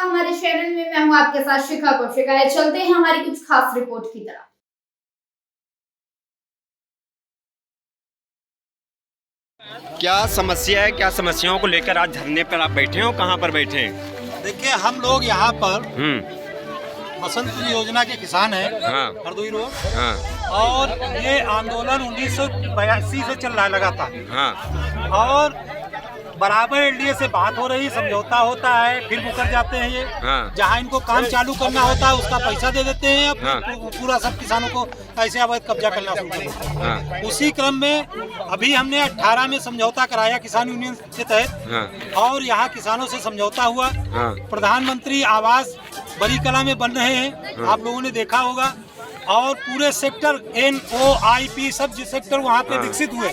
हमारे चैनल में। मैं हूं आपके साथ शिखा कौशिक। चलते हैं हमारी कुछ खास रिपोर्ट की तरफ। क्या समस्या है, क्या समस्याओं को लेकर आज धरने पर आप बैठे हो, कहाँ पर बैठे हैं? देखिए, हम लोग यहाँ पर बसंत योजना के किसान हैं। हाँ। हरदोई रोड। हाँ। और ये आंदोलन 1982 से चल रहा है लगातार। हाँ। और बराबर एनडीए से बात हो रही, समझौता होता है, फिर मुकर जाते हैं ये। हाँ। जहाँ इनको काम चालू करना होता है उसका पैसा दे देते हैं। हाँ। पूरा सब किसानों को ऐसे अवैध कब्जा करना शुरू कर देते हैं। हाँ। उसी क्रम में अभी हमने 18 में समझौता कराया किसान यूनियन के तहत। हाँ। और यहाँ किसानों से समझौता हुआ। हाँ। प्रधानमंत्री आवास बड़ी कला में बन रहे हैं, आप लोगों ने देखा होगा। और पूरे सेक्टर NOIP सब जो सेक्टर वहाँ पे विकसित हुए,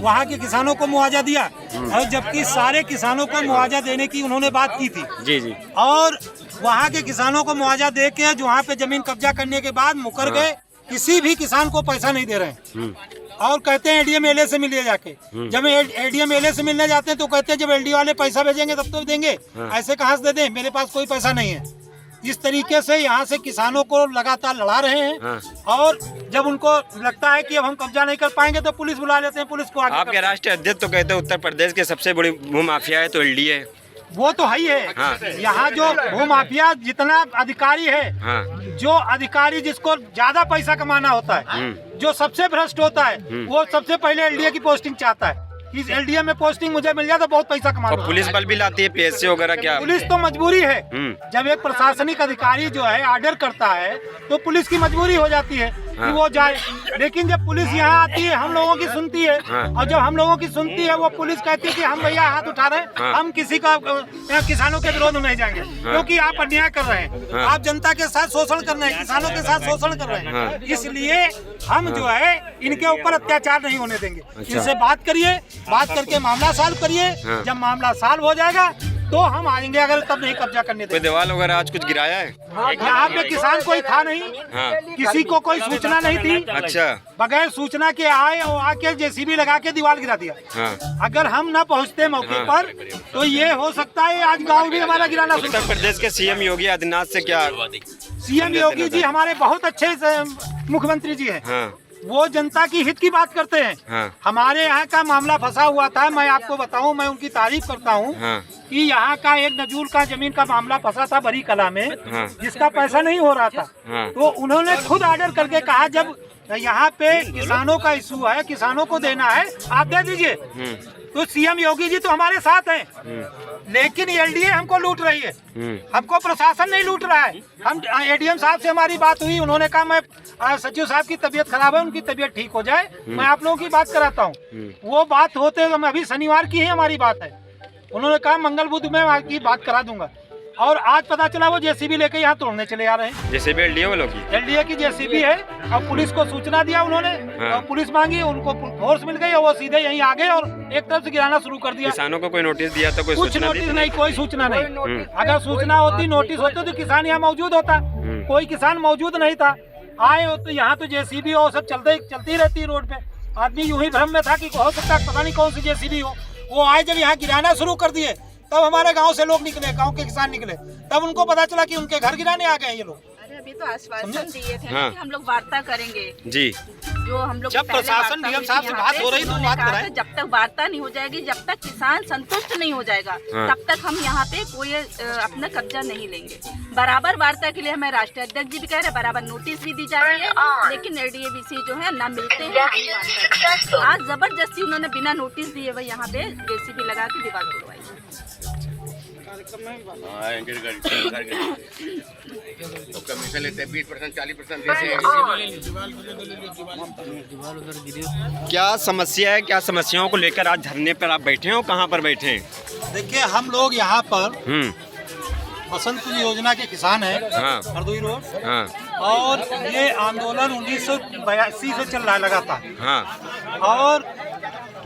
वहाँ के किसानों को मुआवजा दिया। और जबकि सारे किसानों को मुआवजा देने की उन्होंने बात की थी। जी जी। और वहाँ के किसानों को मुआवजा दे के जो वहाँ पे जमीन कब्जा करने के बाद मुकर गए, किसी भी किसान को पैसा नहीं दे रहे हैं। और कहते हैं ADM LA से मिलिए जाके। जब ADM LA से मिलने जाते हैं तो कहते हैं जब LD वाले पैसा भेजेंगे तब तो देंगे, ऐसे कहाँ से दे दें, मेरे पास कोई पैसा नहीं है। इस तरीके से यहाँ से किसानों को लगातार लड़ा रहे हैं। हाँ। और जब उनको लगता है कि अब हम कब्जा नहीं कर पाएंगे तो पुलिस बुला लेते हैं, पुलिस को आगे। आपके राष्ट्रीय अध्यक्ष तो कहते हैं उत्तर प्रदेश के सबसे बड़ी भूमाफिया है तो LD है। वो तो है ही है। हाँ। यहाँ जो भूमाफिया जितना अधिकारी है, हाँ। जो अधिकारी जिसको ज्यादा पैसा कमाना होता है, जो सबसे भ्रष्ट होता है, वो सबसे पहले LDA की पोस्टिंग चाहता है। इस LDA में पोस्टिंग मुझे मिल जाए तो बहुत पैसा कमा। और पुलिस बल भी लाती है, PSC वगैरह। क्या पुलिस तो मजबूरी है। जब एक प्रशासनिक अधिकारी जो है ऑर्डर करता है तो पुलिस की मजबूरी हो जाती है कि वो जाए। लेकिन जब पुलिस यहाँ आती है, हम लोगों की सुनती है। और जब हम लोगों की सुनती है, वो पुलिस कहती है कि हम भैया हाथ उठा रहे हैं, हम किसी का किसानों के विरोध में नहीं जाएंगे, क्योंकि आप अन्याय कर रहे हैं, आप जनता के साथ शोषण कर रहे हैं, किसानों के साथ शोषण कर रहे हैं। इसलिए हम जो है इनके ऊपर अत्याचार नहीं होने देंगे। इनसे बात करिए, बात करके मामला सॉल्व करिए। जब मामला सॉल्व हो जाएगा तो हम आएंगे, अगर तब नहीं कब्जा करने देंगे। कोई दीवार वगैरह आज कुछ गिराया है? यहाँ पे किसान कोई था नहीं। हाँ। किसी को कोई सूचना नहीं थी। अच्छा। बगैर सूचना के आए और आके JCB लगा के दीवार गिरा दिया। हाँ। अगर हम न पहुँचते मौके पर तो ये हो सकता है आज गाँव भी हमारा गिराना। उत्तर प्रदेश के CM योगी आदित्यनाथ से क्या? CM योगी जी हमारे बहुत अच्छे मुख्यमंत्री जी हैं। हाँ। वो जनता की हित की बात करते हैं। हाँ। हमारे यहाँ का मामला फंसा हुआ था, मैं आपको बताऊं, मैं उनकी तारीफ करता हूं। हाँ। कि यहाँ का एक नजूल का जमीन का मामला फंसा था बड़ी कला में। हाँ। जिसका पैसा नहीं हो रहा था। हाँ। तो उन्होंने खुद ऑर्डर करके कहा जब यहाँ पे किसानों का इशू है, किसानों को देना है, आप दे दीजिए। तो CM योगी जी तो हमारे साथ हैं। लेकिन LDA हमको लूट रही है, हमको प्रशासन नहीं लूट रहा है। हम ADM साहब से हमारी बात हुई, उन्होंने कहा मैं सचिव साहब की तबीयत खराब है, उनकी तबीयत ठीक हो जाए मैं आप लोगों की बात कराता हूँ। वो बात होते तो अभी शनिवार की ही हमारी बात है, उन्होंने कहा मंगल बुध में आपकी बात करा दूंगा। और आज पता चला वो JCB लेके यहाँ तोड़ने चले आ रहे हैं। JCB LDA वालों की? LDA की JCB है। और पुलिस को सूचना दिया उन्होंने। हाँ। और पुलिस मांगी, उनको फोर्स मिल गई और वो सीधे यहीं आ गए और एक तरफ से गिराना शुरू कर दिया। किसानों को कोई नोटिस दिया तो? कोई कुछ नोटिस नहीं, कोई सूचना नहीं। अगर सूचना होती, नोटिस होते तो किसान यहाँ मौजूद होता। कोई किसान मौजूद नहीं था। आए हो तो यहाँ तो JCB और सब चलती रहती है रोड पे। आदमी यूं ही भ्रम में था कि हो सकता है पता नहीं कौन सी JCB हो। वो आए जब यहाँ गिराना शुरू कर दिए तब हमारे गांव से लोग निकले, गांव के किसान निकले, तब उनको पता चला कि उनके घर गिराने आ गए ये लोग। अभी तो आश्वासन दिए थे हाँ। कि हम लोग वार्ता करेंगे जी। जो हम लोग जब प्रशासन DM साहब से बात हो रही तो बात कराएं। जब तक वार्ता नहीं हो जाएगी, जब तक किसान संतुष्ट नहीं हो जाएगा, हाँ। तब तक हम यहाँ पे कोई अपना कब्जा नहीं लेंगे। बराबर वार्ता के लिए हमें राष्ट्रीय अध्यक्ष जी भी कह रहे हैं, बराबर नोटिस भी दी जा रही है, लेकिन LDA जो है ना मिलते हैं। आज जबरदस्ती उन्होंने बिना नोटिस दिए हुए यहाँ पे JCB लगा के दीवार तोड़वाई। तो कमीशन लेते हैं 20%, 40% क्या समस्या है, क्या समस्याओं को लेकर आज धरने पर आप बैठे हो, कहाँ पर बैठे हैं? देखिए, हम लोग यहाँ पर बसंत योजना के किसान हैं। हाँ। हरदोई रोड। हाँ। और ये आंदोलन 1982 से चल रहा है लगातार। हाँ। और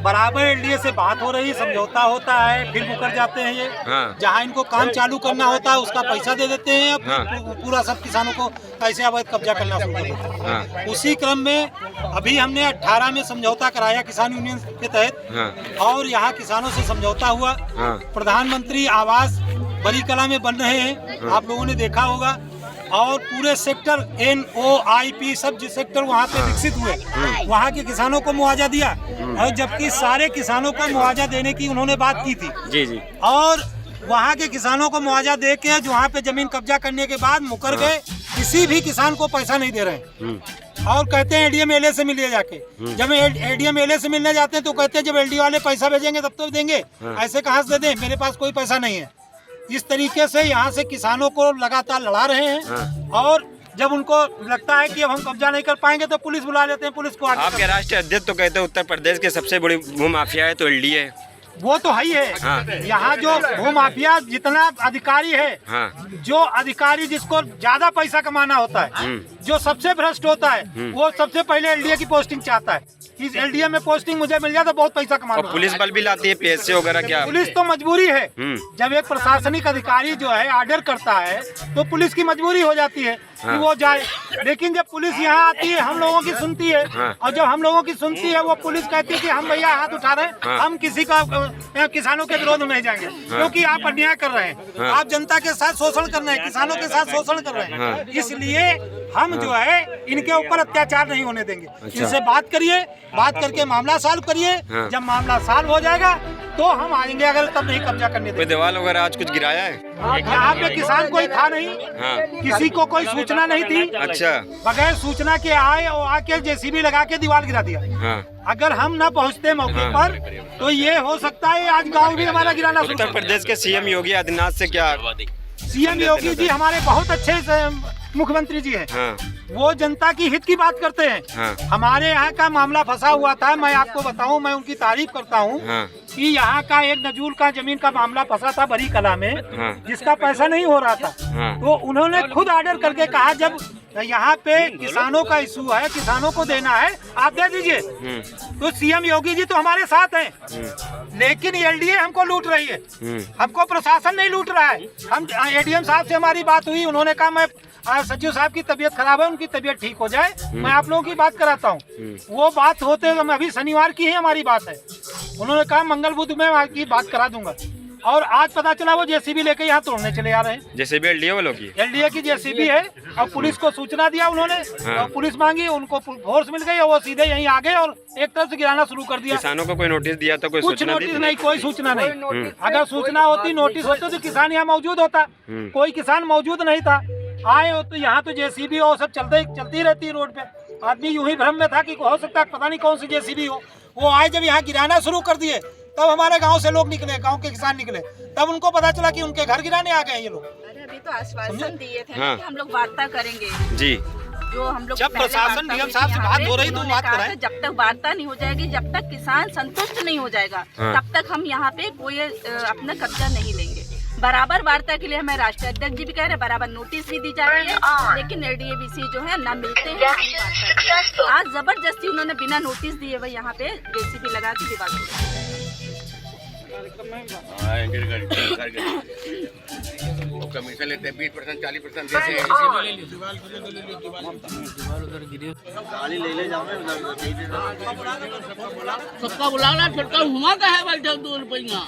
बराबर LDA से बात हो रही, समझौता होता है, फिर मुकर जाते हैं ये। हाँ। जहाँ इनको काम चालू करना होता है उसका पैसा दे देते हैं। हाँ। पूरा सब किसानों को ऐसे अवैध कब्जा करना शुरू कर देते हैं। हाँ। उसी क्रम में अभी हमने 18 में समझौता कराया किसान यूनियन के तहत। हाँ। और यहाँ किसानों से समझौता हुआ। हाँ। प्रधानमंत्री आवास बड़ी कला में बन रहे हैं, आप लोगों ने देखा होगा। और पूरे सेक्टर NOIP सब जो सेक्टर वहाँ पे विकसित हुए, वहाँ के किसानों को मुआवजा दिया, और जबकि सारे किसानों को मुआवजा देने की उन्होंने बात की थी। जी जी। और वहाँ के किसानों को मुआवजा दे के जो वहाँ पे जमीन कब्जा करने के बाद मुकर गए, किसी भी किसान को पैसा नहीं दे रहे हैं। और कहते हैं ADM LA से मिलिए जाके। जब ADM LA से मिलने जाते हैं तो कहते हैं जब LD वाले पैसा भेजेंगे तब तो देंगे, ऐसे कहाँ से दे दें, मेरे पास कोई पैसा नहीं है। इस तरीके से यहाँ से किसानों को लगातार लड़ा रहे हैं। और जब उनको लगता है कि अब हम कब्जा नहीं कर पाएंगे तो पुलिस बुला लेते हैं, पुलिस को। आपके राष्ट्रीय अध्यक्ष तो कहते हैं उत्तर प्रदेश के सबसे बड़ी भूमाफिया है तो LD है। वो तो है ही है। यहाँ जो भूमाफिया जितना अधिकारी है, जो अधिकारी जिसको ज्यादा पैसा कमाना होता है, जो सबसे भ्रष्ट होता है, वो सबसे पहले LDA की पोस्टिंग चाहता है। इस LDA में पोस्टिंग मुझे मिल जाए तो बहुत पैसा कमा लूंगा। पुलिस बल भी लाती है PSC वगैरह क्या? पुलिस तो मजबूरी है। जब एक प्रशासनिक अधिकारी जो है ऑर्डर करता है तो पुलिस की मजबूरी हो जाती है कि वो जाए। लेकिन जब पुलिस यहाँ आती है, हम लोगों की सुनती है, और जब हम लोगों की सुनती है, वो पुलिस कहती है कि हम भैया हाथ उठा रहे हैं, हम किसी का किसानों के विरोध में नहीं जाएंगे, क्योंकि आप अन्याय कर रहे हैं, आप जनता के साथ शोषण कर रहे हैं, किसानों के साथ शोषण कर रहे हैं। इसलिए हम जो है इनके ऊपर अत्याचार नहीं होने देंगे। इनसे बात करिए, बात करके मामला सॉल्व करिए। जब मामला सॉल्व हो जाएगा तो हम आएंगे, अगर तब नहीं कब्जा करने देंगे। कोई दीवार वगैरह आज कुछ गिराया है? यहाँ पे किसान कोई था नहीं, किसी को कोई सूचना नहीं थी। अच्छा। बगैर सूचना के आए और आके JCB लगा के दीवार गिरा दिया। अगर हम न पहुँचते मौके पर तो ये हो सकता है आज गाँव भी हमारा गिराना। उत्तर प्रदेश के CM योगी आदित्यनाथ से क्या? CM योगी जी हमारे बहुत अच्छे मुख्यमंत्री जी हैं। वो जनता की हित की बात करते हैं। हमारे यहाँ का मामला फंसा हुआ था, मैं आपको बताऊं, मैं उनकी तारीफ करता हूं कि यहाँ का एक नजूल का जमीन का मामला फंसा था बड़ी कला में, जिसका पैसा नहीं हो रहा था। तो उन्होंने खुद ऑर्डर करके कहा जब यहाँ पे किसानों का इशू है, किसानों को देना है, आप दे दीजिए। तो CM योगी जी तो हमारे साथ हैं, लेकिन LDA हमको लूट रही है, हमको प्रशासन नहीं लूट रहा है। हम ADM साहब से हमारी बात हुई, उन्होंने कहा मैं सचिव साहब की तबीयत खराब है, उनकी तबीयत ठीक हो जाए मैं आप लोगों की बात कराता हूँ। वो बात होते हम अभी शनिवार की ही हमारी बात है, उन्होंने कहा मंगल बुध में आपकी बात करा दूंगा। और आज पता चला वो JCB लेके यहाँ तोड़ने चले आ रहे हैं। JCB LDA वालों की? LDA की JCB है। और पुलिस को सूचना दिया उन्होंने, और पुलिस मांगी, उनको फोर्स मिल गई और वो सीधे यहीं आ गए और एक तरफ से गिराना शुरू कर दिया। किसानों को कोई नोटिस दिया तो? कुछ नोटिस नहीं, कोई सूचना नहीं। अगर सूचना होती, नोटिस होते तो किसान यहाँ मौजूद होता। कोई किसान मौजूद नहीं था। आए हो तो यहाँ तो JCB और सब चलती रहती है रोड पे। आदमी यूं ही भ्रम में था कि हो सकता है पता नहीं कौन सी JCB हो। वो आए जब यहाँ गिराना शुरू कर दिए तब हमारे गांव से लोग निकले, गांव के किसान निकले, तब उनको पता चला कि उनके घर गिराने आ गए ये लोग। अरे अभी तो आश्वासन दिए थे कि हम लोग वार्ता करेंगे जी। जो हम लोग जब प्रशासन DM साहब से बात हो रही तो बात कराएं। जब तक वार्ता नहीं हो जाएगी, जब तक किसान संतुष्ट नहीं हो जाएगा, तब तक हम यहाँ पे कोई अपना कब्जा नहीं लेंगे। बराबर वार्ता के लिए हमें राष्ट्रीय अध्यक्ष जी भी कह रहे हैं, बराबर नोटिस भी दी जा रही है, लेकिन LDA-BC जो है ना मिलते हैं। आज जबरदस्ती उन्होंने बिना नोटिस दिए हुए यहाँ पे JCB लगा के दीवार कमीशन लेते हैं 20% 40% देते हैं। सबका बुलाना छोटका घुमा का है भाई 2 रुपया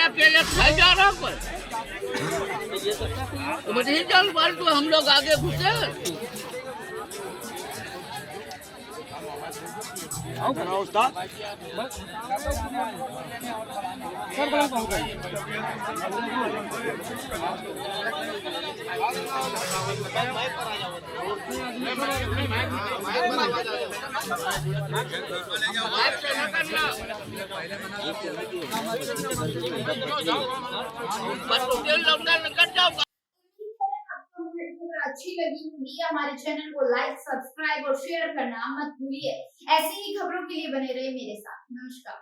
अकेले खाई जा रहा पर तो मुझे चल बाल तो हम लोग आगे घुसे। अच्छी लगी होगी, हमारे चैनल को लाइक, सब्सक्राइब और शेयर करना मत भूलिए। ऐसी ही खबरों के लिए बने रहे मेरे साथ। नमस्कार।